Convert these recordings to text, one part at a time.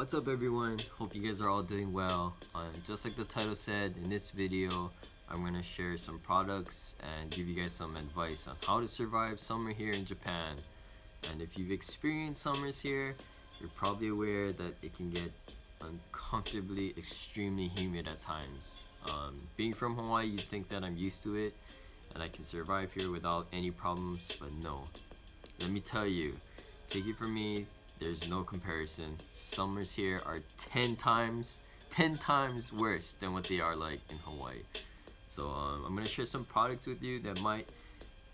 What's up everyone? Hope you guys are all doing well. Just like the title said, in this video I'm going to share some products and give you guys some advice on how to survive summer here in Japan. And if you've experienced summers here, you're probably aware that it can get uncomfortably extremely humid at times. Being from Hawaii, you'd think that I'm used to it and I can survive here without any problems, but no. Let me tell you, take it from me, there's no comparison. Summers here are 10 times worse than what they are like in Hawaii. So I'm gonna share some products with you that might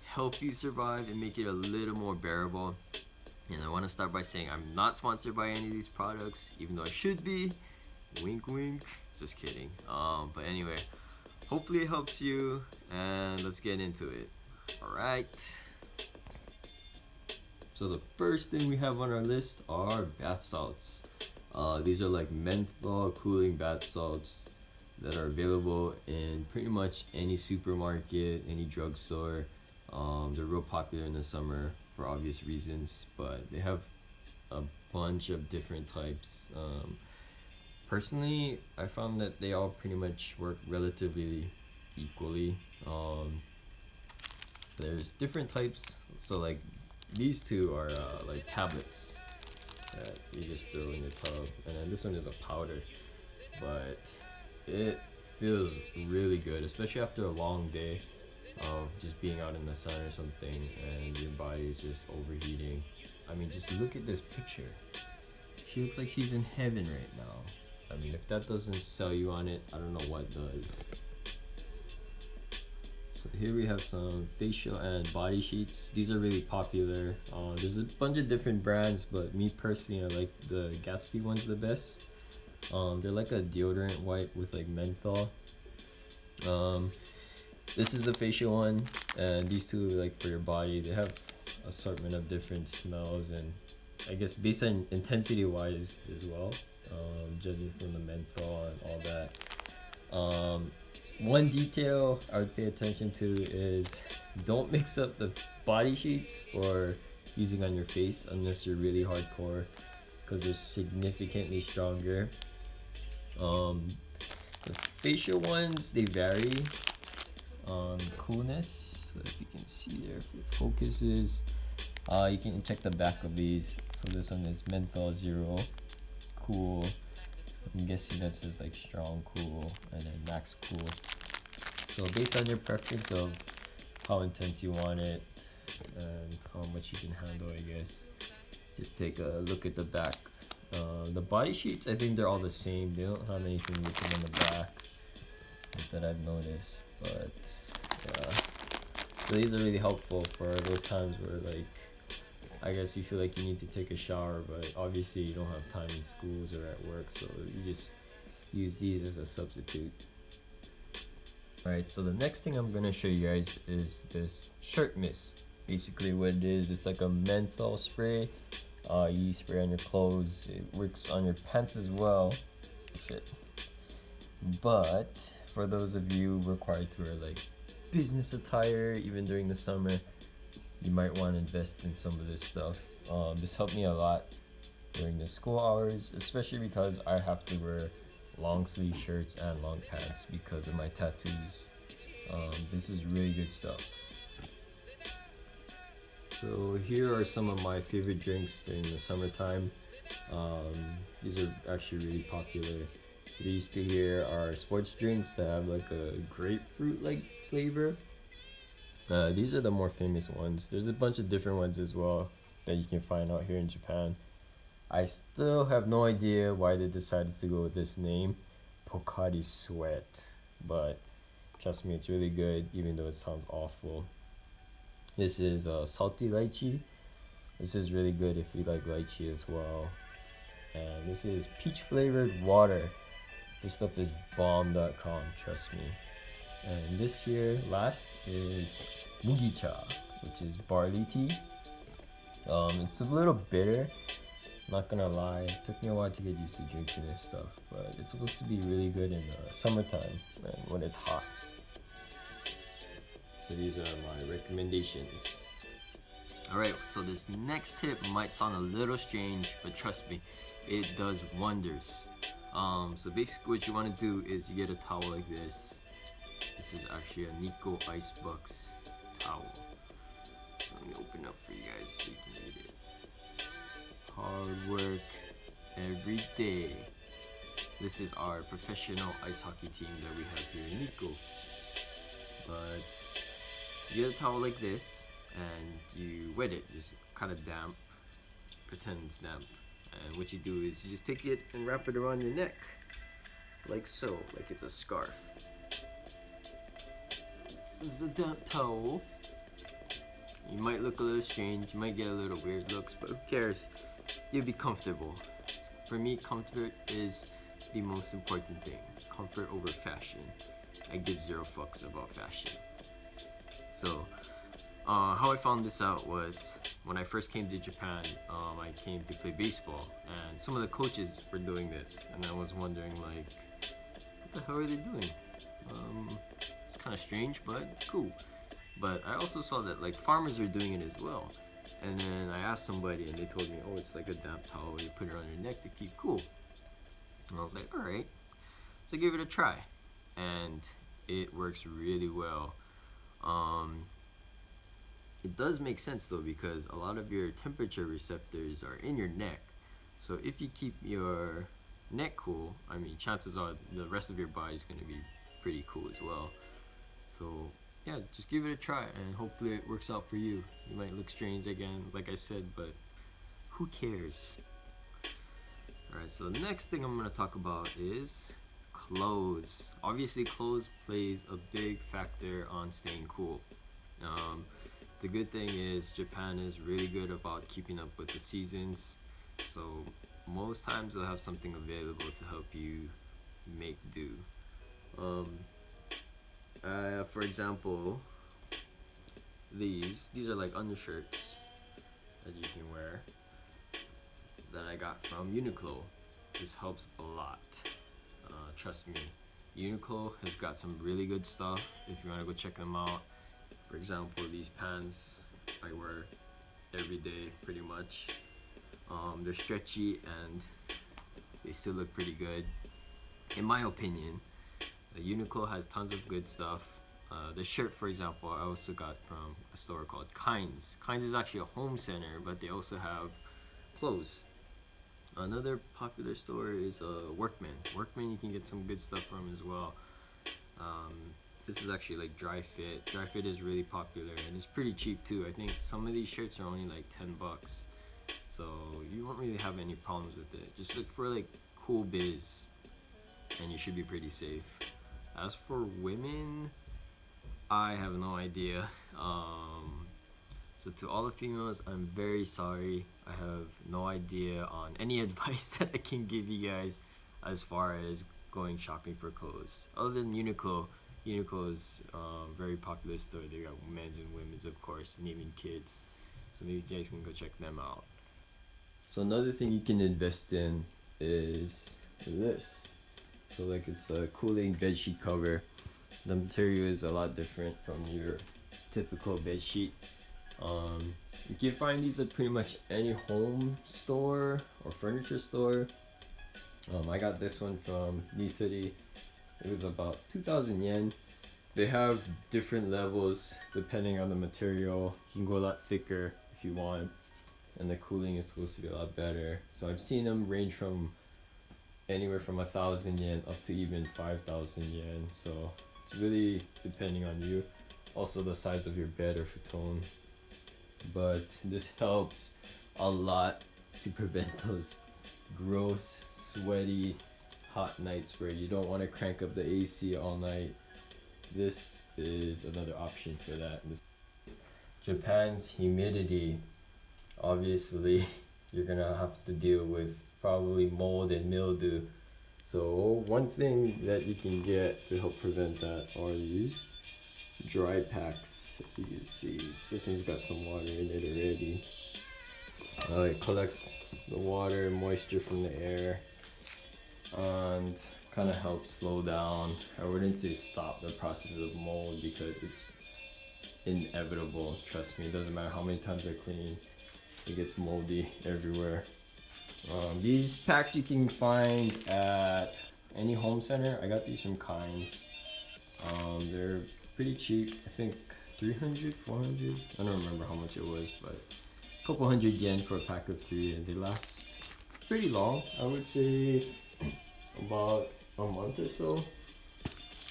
help you survive and make it a little more bearable. And I want to start by saying I'm not sponsored by any of these products, even though I should be. Wink wink. Just kidding. But anyway, hopefully it helps you, and let's get into it. Alright. So the first thing we have on our list are bath salts. These are like menthol cooling bath salts that are available in pretty much any supermarket, any drugstore. They're real popular in the summer for obvious reasons, but they have a bunch of different types. Personally, I found that they all pretty much work relatively equally. There's different types, so like these two are like tablets that you just throw in your tub, and then this one is a powder, but it feels really good, especially after a long day of just being out in the sun or something and your body is just overheating. I mean, just look at this picture. She looks like she's in heaven right now. I mean, if that doesn't sell you on it, I don't know what does. So here we have some facial and body sheets. These are really popular. There's a bunch of different brands, but me personally, I like the Gatsby ones the best. They're like a deodorant wipe with like menthol. This is the facial one, and these two are like for your body. They have assortment of different smells, and I guess based on intensity wise as well, judging from the menthol and all that. One detail I would pay attention to is don't mix up the body sheets for using on your face unless you're really hardcore, because they're significantly stronger. The facial ones, they vary on coolness. So if you can see there, if it focuses, you can check the back of these. So this one is menthol 0 cool. I'm guessing that says like strong cool and then max cool. So based on your preference of how intense you want it and how much you can handle, I guess, just take a look at the back. The body sheets, I think they're all the same. They don't have anything written on the back that I've noticed, but yeah. So these are really helpful for those times where, like, I guess you feel like you need to take a shower, but obviously you don't have time in schools or at work, so you just use these as a substitute. Alright, so the next thing I'm going to show you guys is this shirt mist. Basically what it is, it's like a menthol spray. You spray on your clothes. It works on your pants as well. Shit. But for those of you required to wear like business attire even during the summer, you might want to invest in some of this stuff. This helped me a lot during the school hours, especially because I have to wear long sleeve shirts and long pants because of my tattoos. This is really good stuff. So here are some of my favorite drinks during the summertime. These are actually really popular. These two here are sports drinks that have like a grapefruit like flavor. These are the more famous ones. There's a bunch of different ones as well that you can find out here in Japan. I still have no idea why they decided to go with this name, Pocari Sweat, but trust me, it's really good even though it sounds awful. This is salty lychee. This is really good if you like lychee as well. And this is peach flavored water. This stuff is bomb.com, trust me. And this here last is mugicha, which is barley tea. It's a little bitter, not gonna lie. It took me a while to get used to drinking this stuff, but it's supposed to be really good in summertime and when it's hot. So these are my recommendations. Alright, so this next tip might sound a little strange, but trust me, it does wonders. So basically what you want to do is you get a towel like this. This is actually a Nico Icebox towel. So let me open up for you guys so you can read it. Hard work every day. This is our professional ice hockey team that we have here in Nico. But you get a towel like this and you wet it, just kind of damp, pretend it's damp. And what you do is you just take it and wrap it around your neck, like so, like it's a scarf. So this is a damp towel. You might look a little strange, you might get a little weird looks, but who cares? You'll be comfortable. For me, comfort is the most important thing. Comfort over fashion. I give zero fucks about fashion. So, how I found this out was when I first came to Japan, I came to play baseball, and some of the coaches were doing this, and I was wondering, like, what the hell are they doing? It's kind of strange, but cool. But I also saw that like farmers were doing it as well, and then I asked somebody, and they told me, oh, it's like a damp towel. You put it on your neck to keep cool. And I was like, all right. So I gave it a try, and it works really well. It does make sense though, because a lot of your temperature receptors are in your neck. So if you keep your neck cool, I mean, chances are the rest of your body is going to be pretty cool as well. So yeah, just give it a try, and hopefully it works out for you. You might look strange again, like I said, but who cares? Alright, so the next thing I'm going to talk about is clothes. Obviously, clothes plays a big factor on staying cool. The good thing is Japan is really good about keeping up with the seasons, so most times they'll have something available to help you make do. For example, these are like undershirts that you can wear that I got from Uniqlo. This helps a lot. Trust me, Uniqlo has got some really good stuff if you want to go check them out. For example, these pants I wear every day pretty much. They're stretchy and they still look pretty good. In my opinion, Uniqlo has tons of good stuff. The shirt, for example, I also got from a store called Kinds. Kinds is actually a home center, but they also have clothes. Another popular store is Workman. Workman you can get some good stuff from as well. This is actually like Dry Fit. Dry Fit is really popular and it's pretty cheap too. I think some of these shirts are only like $10. So you won't really have any problems with it. Just look for like Cool Biz and you should be pretty safe. As for women, I have no idea. So to all the females, I'm very sorry. I have no idea on any advice that I can give you guys as far as going shopping for clothes. Other than Uniqlo, Uniqlo is a very popular store. They got men's and women's, of course, and even kids. So maybe you guys can go check them out. So another thing you can invest in is this. So like it's a cooling bedsheet cover. The material is a lot different from your typical bedsheet. You can find these at pretty much any home store or furniture store. I got this one from Nitori. It was about 2,000 yen. They have different levels depending on the material. You can go a lot thicker if you want, and the cooling is supposed to be a lot better. So I've seen them range from anywhere from 1,000 yen up to even 5,000 yen. So it's really depending on you. Also the size of your bed or futon. But this helps a lot to prevent those gross, sweaty, hot nights where you don't want to crank up the AC all night. This is another option for that. Japan's humidity, obviously you're gonna have to deal with probably mold and mildew. So one thing that you can get to help prevent that are these dry packs. As you can see, this one's got some water in it already. It collects the water and moisture from the air and kind of helps slow down, I wouldn't say stop the process of mold, because it's inevitable. Trust me, it doesn't matter how many times I clean, it gets moldy everywhere. These packs you can find at any home center. I got these from Kinds. They're pretty cheap. I think 300, 400. I don't remember how much it was, but a couple hundred yen for a pack of 3, and they last pretty long. I would say about a month or so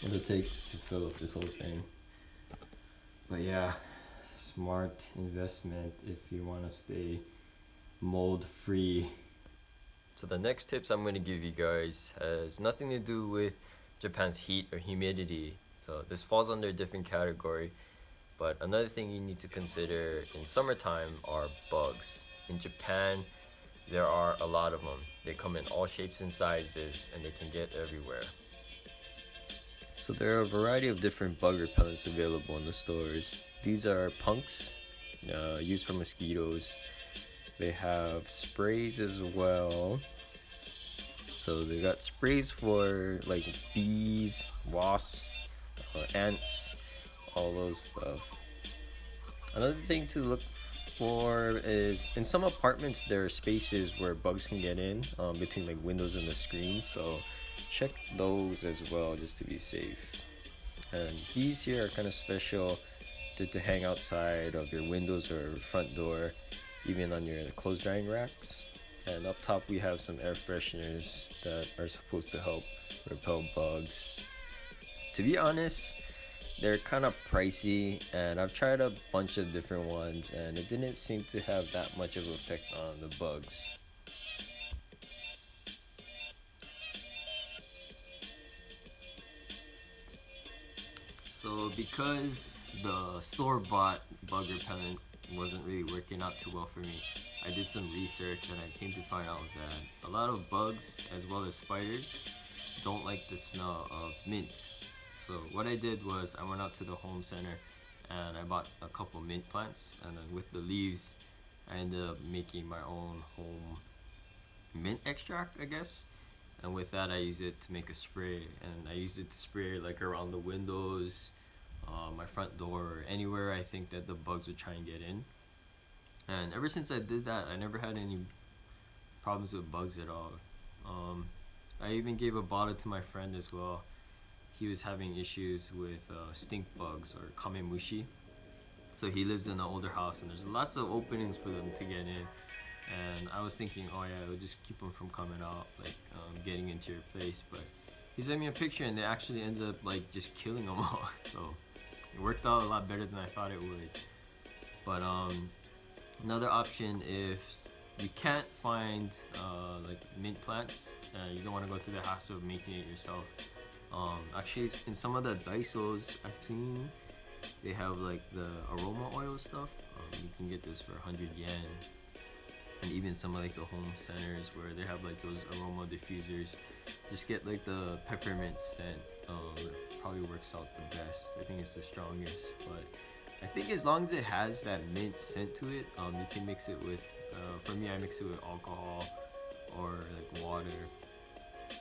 it'll take to fill up this whole thing. But yeah, smart investment if you want to stay mold free. So the next tips I'm going to give you guys has nothing to do with Japan's heat or humidity. So this falls under a different category. But another thing you need to consider in summertime are bugs. In Japan, there are a lot of them. They come in all shapes and sizes, and they can get everywhere. So there are a variety of different bug repellents available in the stores. These are punks, used for mosquitoes. They have sprays as well. So they got sprays for like bees, wasps, ants, all those stuff. Another thing to look for is in some apartments there are spaces where bugs can get in between like windows and the screens. So check those as well just to be safe. And these here are kind of special to hang outside of your windows or front door, even on your clothes drying racks. And up top we have some air fresheners that are supposed to help repel bugs. To be honest, they're kind of pricey, and I've tried a bunch of different ones and it didn't seem to have that much of an effect on the bugs. So because the store-bought bug repellent wasn't really working out too well for me, I did some research and I came to find out that a lot of bugs as well as spiders don't like the smell of mint. So what I did was I went out to the home center and I bought a couple mint plants, and then with the leaves I ended up making my own home mint extract, I guess. And with that I use it to make a spray, and I use it to spray like around the windows, my front door, or anywhere I think that the bugs would try and get in. And ever since I did that, I never had any problems with bugs at all. I even gave a bottle to my friend as well. He was having issues with stink bugs or kamemushi. So he lives in an older house and there's lots of openings for them to get in. And I was thinking, oh yeah, it would just keep them from coming out, like getting into your place. But he sent me a picture and they actually ended up like just killing them all. So it worked out a lot better than I thought it would. But another option, if you can't find like mint plants, you don't want to go through the hassle of making it yourself. Actually, in some of the Daisos I've seen, they have like the aroma oil stuff. You can get this for 100 yen. And even some of like the home centers where they have like those aroma diffusers, just get like the peppermint scent. Probably works out the best. I think it's the strongest, but I think as long as it has that mint scent to it, you can mix it with, for me I mix it with alcohol or like water,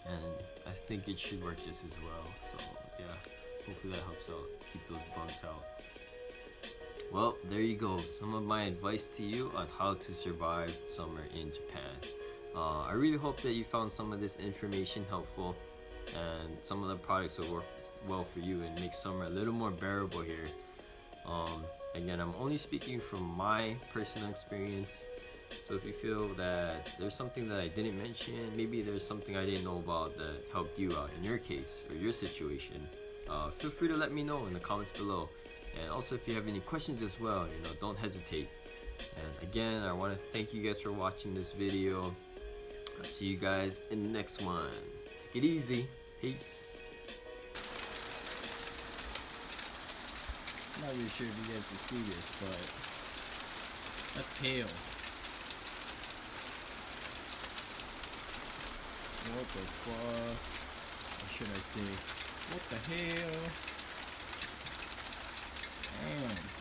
and I think it should work just as well. So yeah, hopefully that helps out, keep those bugs out. Well, there you go, some of my advice to you on how to survive summer in Japan. I really hope that you found some of this information helpful, and some of the products will work well for you and make summer a little more bearable here. Again, I'm only speaking from my personal experience, so if you feel that there's something that I didn't mention, maybe there's something I didn't know about that helped you out in your case or your situation, feel free to let me know in the comments below. And also, if you have any questions as well, don't hesitate. And again, I want to thank you guys for watching this video. I'll see you guys in the next one. Take it easy. Peace. Not really sure if you guys can see this, but that's hail. What the fuck? Or should I say, what the hell? Damn.